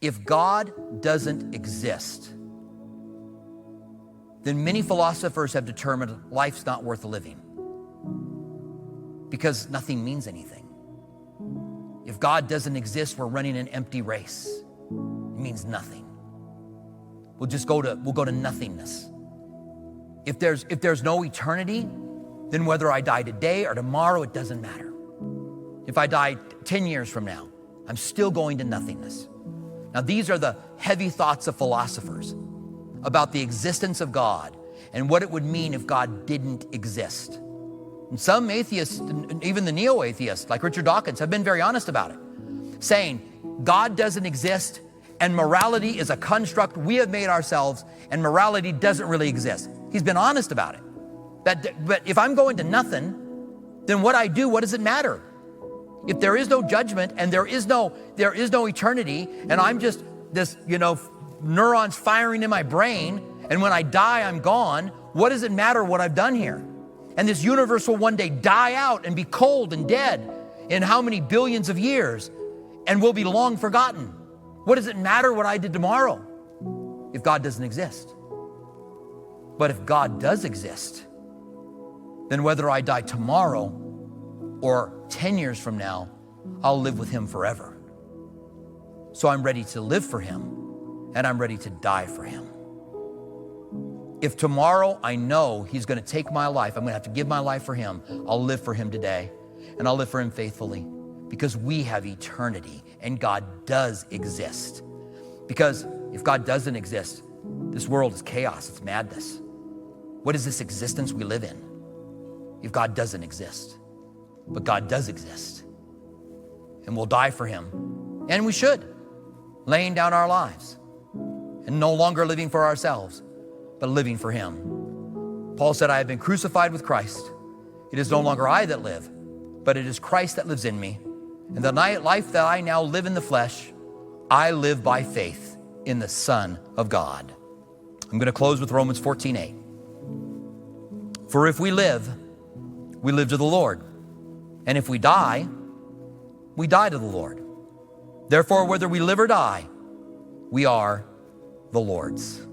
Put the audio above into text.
If God doesn't exist, then many philosophers have determined life's not worth living because nothing means anything. If God doesn't exist, we're running an empty race. It means nothing. We'll go to nothingness. If there's no eternity, then whether I die today or tomorrow, it doesn't matter. If I die 10 years from now, I'm still going to nothingness. Now, these are the heavy thoughts of philosophers about the existence of God and what it would mean if God didn't exist. And some atheists, and even the neo-atheists like Richard Dawkins, have been very honest about it, saying God doesn't exist and morality is a construct we have made ourselves and morality doesn't really exist. He's been honest about it. But if I'm going to nothing, then what I do, what does it matter? If there is no judgment and there is no eternity, and I'm just this, neurons firing in my brain, and when I die, I'm gone, what does it matter what I've done here? And this universe will one day die out and be cold and dead in how many billions of years, and will be long forgotten. What does it matter what I did tomorrow if God doesn't exist? But if God does exist, then whether I die tomorrow or 10 years from now, I'll live with him forever. So I'm ready to live for him, and I'm ready to die for him. If tomorrow I know he's going to take my life, I'm going to have to give my life for him, I'll live for him today, and I'll live for him faithfully, because we have eternity, and God does exist. Because if God doesn't exist, this world is chaos, it's madness. What is this existence we live in if God doesn't exist? But God does exist, and we'll die for him, and we should, laying down our lives and no longer living for ourselves, but living for him. Paul said, I have been crucified with Christ. It is no longer I that live, but it is Christ that lives in me. And the life that I now live in the flesh, I live by faith in the Son of God. I'm going to close with Romans 14:8. For if we live to the Lord. And if we die to the Lord. Therefore, whether we live or die, we are the Lord's.